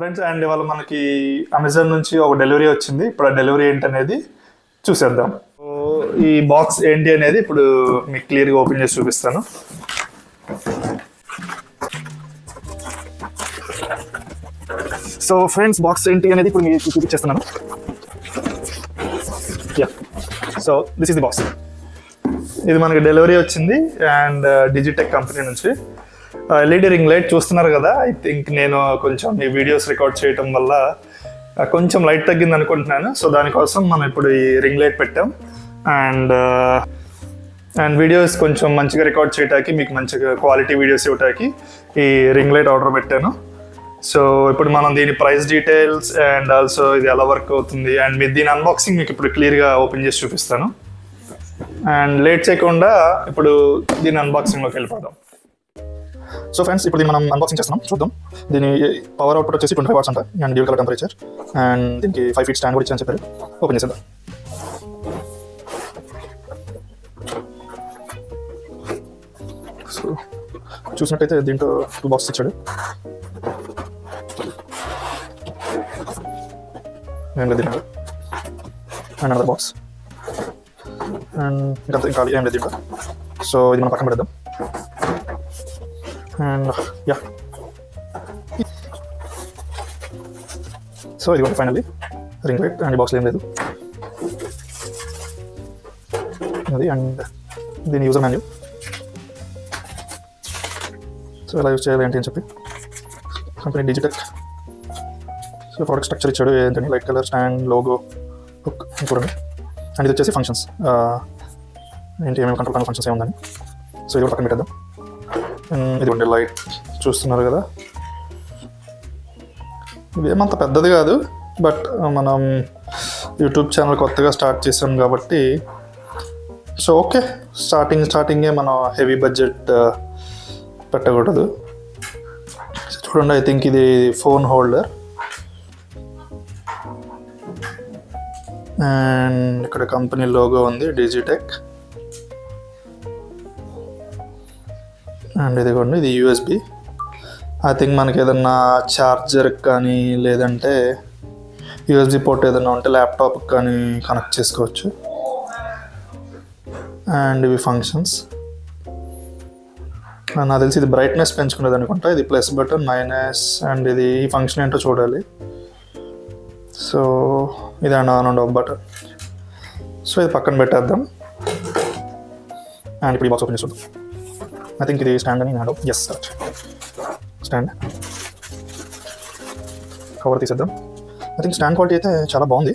Friends, and ఇవాళ మనకి Amazon నుంచి ఒక డెలివరీ వచ్చింది. ఇప్పుడు ఆ డెలివరీ ఏంటనేది చూసేద్దాం. ఈ బాక్స్ ఏంటి అనేది ఇప్పుడు మీకు క్లియర్గా ఓపెన్ చేసి చూపిస్తాను. సో ఫ్రెండ్స్, బాక్స్ ఏంటి అనేది ఇప్పుడు మీకు చూపించేస్తున్నాను. So this is the box. ఇది మనకి డెలివరీ వచ్చింది అండ్ డిజిటెక్ కంపెనీ నుంచి. ఎల్ఈడి రింగ్ లైట్ చూస్తున్నారు కదా. ఐ థింక్ నేను కొంచెం ఈ వీడియోస్ రికార్డ్ చేయడం వల్ల కొంచెం లైట్ తగ్గింది అనుకుంటున్నాను. సో దానికోసం మనం ఇప్పుడు ఈ రింగ్ లైట్ పెట్టాం. అండ్ వీడియోస్ కొంచెం మంచిగా రికార్డ్ చేయడానికి, మీకు మంచిగా క్వాలిటీ వీడియోస్ ఇవ్వడానికి ఈ రింగ్ లైట్ ఆర్డర్ పెట్టాను. సో ఇప్పుడు మనం దీని ప్రైస్ డీటెయిల్స్ అండ్ ఆల్సో ఇది ఎలా వర్క్ అవుతుంది అండ్ మీరు దీని అన్బాక్సింగ్ మీకు ఇప్పుడు క్లియర్గా ఓపెన్ చేసి చూపిస్తాను. అండ్ లేట్ చేయకుండా ఇప్పుడు దీని అన్బాక్సింగ్లోకి వెళ్ళిపోదాం. సో ఫ్రెండ్స్, ఇప్పుడు దీన్ని మనం అన్బాక్సింగ్ చేస్తున్నాం. చూద్దాం. దీని పవర్ అవుట్పుట్ వచ్చేసి 25 వాట్స్ అంట and dual colour temperature and దీనికి 5 feet స్టాండ్ కూడా ఇచ్చారని చెప్పారు. ఓపెన్ చేసేద్దాం. సో చూసినట్టయితే దీంట్లో 2 బాక్స్ ఇచ్చాడు. అండ్ దీంట్లో అండ్ అనదర్ బాక్స్ అండ్ ఇంకా ఏం లేదు దీంట్లో. సో ఇది మనం పక్కన పెడదాం. అండ్ యా, సో ఇది ఫైనల్లీ రింగ్ లైట్ అండ్ బాక్స్లో ఏం లేదు అది. అండ్ దీని యూజర్ మాన్యువల్. సో ఎలా యూజ్ చేయాలి ఏంటి అని చెప్పి company Digitek. So product structure ఇచ్చాడు ఏంటని, light colour, stand, logo, hook చూడండి. అండ్ ఇది వచ్చేసి ఫంక్షన్స్ ఏంటి, ఏమేమి కంట్రోల్ ఫంక్షన్స్ ఏముందని. సో ఇది కూడా పక్కన పెట్టేద్దాం. ఇది ఉండే లైట్ చూస్తున్నారు కదా. ఇదేమంత పెద్దది కాదు, బట్ మనం యూట్యూబ్ ఛానల్ కొత్తగా స్టార్ట్ చేసాం కాబట్టి సో ఓకే. స్టార్టింగే మనం హెవీ బడ్జెట్ పెట్టకూడదు. చూడండి, ఐ థింక్ ఇది ఫోన్ హోల్డర్. అండ్ ఇక్కడ కంపెనీ లోగో ఉంది, డిజిటెక్. అండ్ ఇదిగోండి, ఇది యూఎస్బి. ఐ థింక్ మనకి ఏదన్నా ఛార్జర్ కానీ లేదంటే యూఎస్బి పోర్ట్ ఏదైనా ఉంటే ల్యాప్టాప్కి కానీ కనెక్ట్ చేసుకోవచ్చు. అండ్ ఇవి ఫంక్షన్స్. నాకు తెలిసి ఇది బ్రైట్నెస్ పెంచుకునేది అనుకుంటా. ఇది ప్లస్ బటన్, మైనస్. అండ్ ఇది ఈ ఫంక్షన్ ఏంటో చూడాలి. సో ఇది on and off button. So ఇది పక్కన పెట్టేద్దాం. అండ్ ఇప్పుడు ఈ బాక్స్ ఓపెన్ చేద్దాం. ఐ థింక్ ఇది స్టాండ్ అని నాడు. Yes sir, stand. కవర్ తీసేద్దాం. ఐ థింక్ స్టాండ్ క్వాలిటీ అయితే చాలా బాగుంది.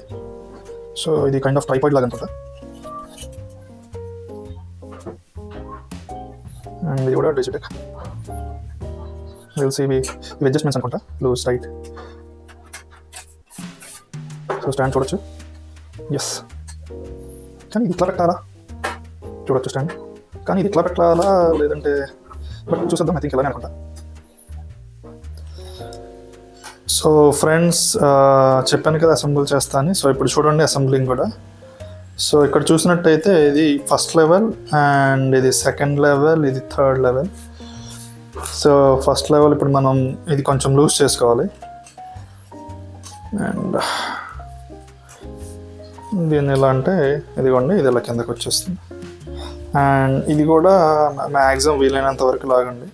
సో ఇది కైండ్ ఆఫ్ ట్రైపాడ్ లాగా అనుకుంటా. అండ్ ఇది కూడా డిజిటెక్. తెలిసి ఇవి అడ్జస్ట్మెంట్స్ అనుకుంటా, లూజ్ టైట్. సో స్టాండ్ చూడొచ్చు. ఎస్, కానీ ఇది ఇట్లా పెట్టాలా చూడొచ్చు స్టాండ్, కానీ ఇది ఇట్లా పెట్టాలా లేదంటే బట్ చూసేద్దాం. ఐ థింక్ ఇలానే అనుకుంటా. సో ఫ్రెండ్స్, చెప్పాను కదా అసెంబుల్ చేస్తాను. సో ఇప్పుడు చూడండి అసెంబ్లింగ్ కూడా. సో ఇక్కడ చూసినట్టయితే ఇది ఫస్ట్ లెవెల్ అండ్ ఇది సెకండ్ లెవెల్, ఇది third level. So first level ఇప్పుడు మనం ఇది కొంచెం లూజ్ చేసుకోవాలి. అండ్ దీన్ని ఎలా అంటే ఇదిగోండి, ఇది ఇలా కిందకి వచ్చేస్తుంది. అండ్ ఇది కూడా మ్యాక్సిమం వీలైనంత వరకు లాగండి.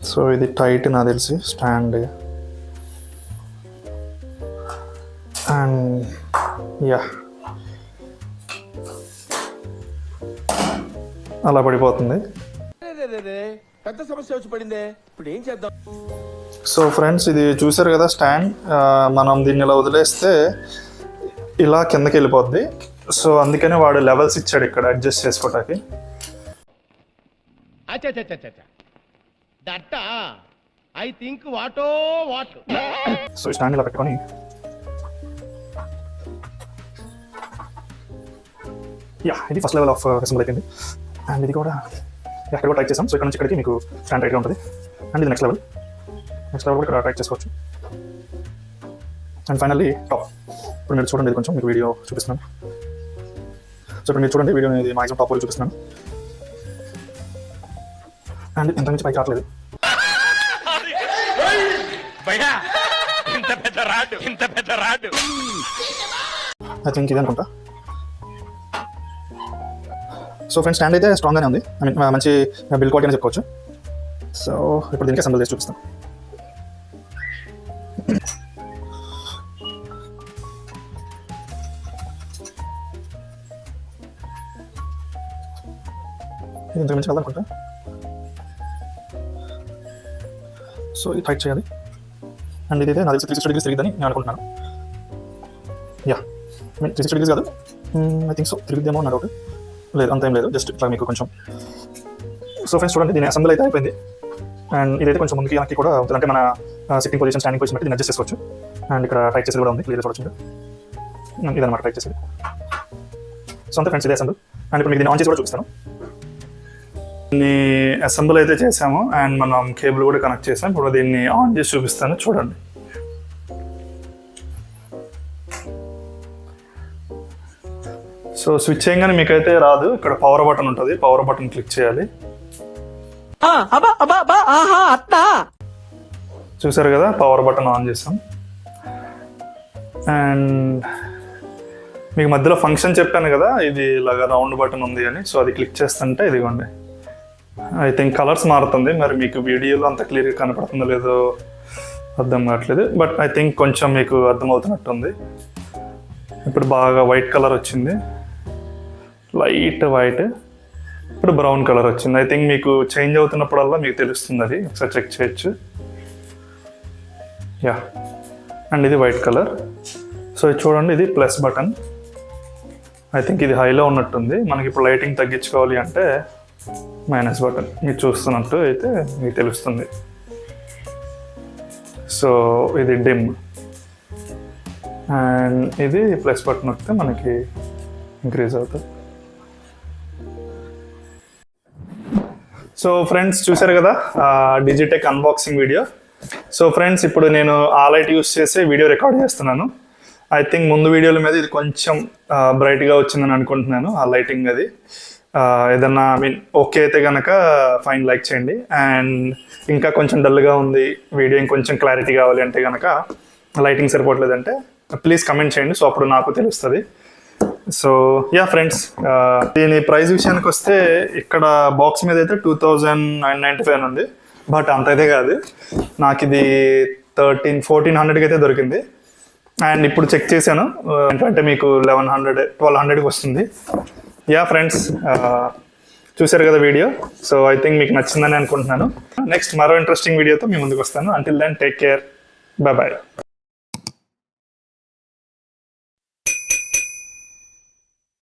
సో ఇది టైట్ నాకు తెలిసి స్టాండ్. అండ్ యా, అలా పడిపోతుంది. పెద్ద సమస్య వచ్చి పడిందే, ఇప్పుడు ఏం చేద్దాం? సో ఫ్రెండ్స్, ఇది చూసారు కదా స్టాండ్. మనం దీన్ని ఇలా వదిలేస్తే ఇలా కిందకి వెళ్ళిపోద్ది. సో అందుకనే వాడు లెవెల్స్ ఇచ్చాడు ఇక్కడ అడ్జస్ట్ చేసుకోవటానికి. సో స్టాండ్ ఇలా పెట్టుకొని యా, ఇది ఫస్ట్ లెవెల్ ఆఫ్ అసెంబ్లీ అయిపోయింది. అండ్ ఇది కూడా ఎక్కడ కూడా టైట్ చేసాం. సో ఇక్కడ నుంచి ఇక్కడికి మీకు స్టాండ్ టైట్గా ఉంటుంది. అండ్ ఇది నెక్స్ట్ లెవెల్ కూడా ఇక్కడ టైట్ చేసుకోవచ్చు. And finally top. ఇప్పుడు మీరు చూడండి, ఇది కొంచెం మీకు వీడియో చూపిస్తున్నాను. సో ఇప్పుడు మీరు చూడండి, వీడియో అనేది మ్యాక్సిమం టాప్ వరకు చూపిస్తున్నాను. అండ్ ఇంత నుంచి పైకి రావట్లేదు. ఐ థింక్ ఇది అనుకుంటా. సో ఫ్రెండ్స్ స్టాండ్ అయితే స్ట్రాంగ్గానే ఉంది, ఐ మీన్ మంచి బిల్డ్ క్వాలిటీ అని చెప్పుకోవచ్చు. సో ఇప్పుడు దీనికి అసెంబుల్ చేసి చూపిస్తాను. ఇది ఇంతకు మించి కదనుకుంటా. సో ఇది టైట్ చేయాలి. అండ్ ఇదైతే నా తెలిసి 360 డిగ్రీస్ తిరిగిద్దని నేను అనుకుంటున్నాను. యా, ఐ మీన్ 360 డిగ్రీస్ కాదు, ఐ థింక్ సో తిరిగిద్దేమో నా డౌట్. లేదు అంత ఏం లేదు, జస్ట్ ఇట్లా మీకు కొంచెం. సో ఫ్రెండ్స్ చూడండి, దీని అసెంబ్లీ అయితే అయిపోయింది. అండ్ ఇదైతే కొంచెం ముందుకి వెనక్కి కూడా అవుతుంది, అంటే మన సిట్టింగ్ పొజిషన్ స్టాండింగ్ పొజిషన్ బట్టి దీన్ని అడ్జస్ట్ చేసుకోవచ్చు. అండ్ ఇక్కడ టైట్ చేసేది కూడా ఉంది, క్లియర్ చూడొచ్చు. ఇదన్నమాట టైట్ చేసేది. సో అంతే ఫ్రెండ్స్, ఇదే అసెంబుల్. అండ్ ఇప్పుడు మీకు దీన్ని ఆన్ చేసి కూడా చూపిస్తాను. దీన్ని అసెంబుల్ అయితే చేసాము అండ్ మనం కేబుల్ కూడా కనెక్ట్ చేసాం. ఇప్పుడు దీన్ని ఆన్ చేసి చూపిస్తాను, చూడండి. సో స్విచ్ చేయగానే మీకైతే రాదు, ఇక్కడ పవర్ బటన్ ఉంటుంది, పవర్ బటన్ క్లిక్ చేయాలి. చూసారు కదా, పవర్ బటన్ ఆన్ చేసాం. అండ్ మీకు మధ్యలో ఫంక్షన్ చెప్పాను కదా, ఇది ఇలాగా రౌండ్ బటన్ ఉంది అని. సో అది క్లిక్ చేస్తుంటే ఇదిగోండి, ఐ థింక్ కలర్స్ మారుతుంది. మరి మీకు వీడియోలో అంత క్లియర్గా కనపడుతుందో లేదో అర్థం కావట్లేదు, బట్ ఐ థింక్ కొంచెం మీకు అర్థమవుతున్నట్టుంది. ఇప్పుడు బాగా వైట్ కలర్ వచ్చింది, లైట్ వైట్. ఇప్పుడు బ్రౌన్ కలర్ వచ్చింది. ఐ థింక్ మీకు చేంజ్ అవుతున్నప్పుడల్లా మీకు తెలుస్తుంది, అది ఒకసారి చెక్ చేయొచ్చు. యా, అండ్ ఇది వైట్ కలర్. సో ఇది చూడండి, ఇది ప్లస్ బటన్. ఐ థింక్ ఇది హైలో ఉన్నట్టుంది. మనకి ఇప్పుడు లైటింగ్ తగ్గించుకోవాలి అంటే మైనస్ బటన్. మీరు చూస్తున్నట్టు అయితే మీకు తెలుస్తుంది. సో ఇది డిమ్. అండ్ ఇది ప్లస్ బటన్ వస్తే మనకి ఇంక్రీజ్ అవుతుంది. సో ఫ్రెండ్స్ చూసారు కదా Digitek unboxing video. So friends ఇప్పుడు నేను ఆ లైట్ యూస్ చేసి వీడియో రికార్డ్ చేస్తున్నాను. ఐ థింక్ ముందు వీడియోల మీద ఇది కొంచెం బ్రైట్గా వచ్చిందని అనుకుంటున్నాను, ఆ లైటింగ్ అది. ఏదన్నా ఐ మీన్ ఓకే అయితే కనుక ఫైన్ లైక్ చేయండి. అండ్ ఇంకా కొంచెం డల్గా ఉంది వీడియో, ఇంకొంచెం క్లారిటీ కావాలి అంటే కనుక, లైటింగ్ సరిపోవట్లేదంటే ప్లీజ్ కమెంట్ చేయండి, సో అప్పుడు నాకు తెలుస్తుంది. సో యా ఫ్రెండ్స్, దీని ప్రైస్ విషయానికి వస్తే ఇక్కడ బాక్స్ మీద అయితే 2995 అని ఉంది. బట్ అంత అయితే కాదు, నాకు ఇది 1400కి అయితే దొరికింది. అండ్ ఇప్పుడు చెక్ చేశాను, ఏంటంటే మీకు 1200కి వస్తుంది. యా ఫ్రెండ్స్, చూసారు కదా వీడియో. సో ఐ థింక్ మీకు నచ్చిందని అనుకుంటున్నాను. నెక్స్ట్ మరో ఇంట్రెస్టింగ్ వీడియోతో మీ ముందుకు వస్తాను. Until then take care, bye bye.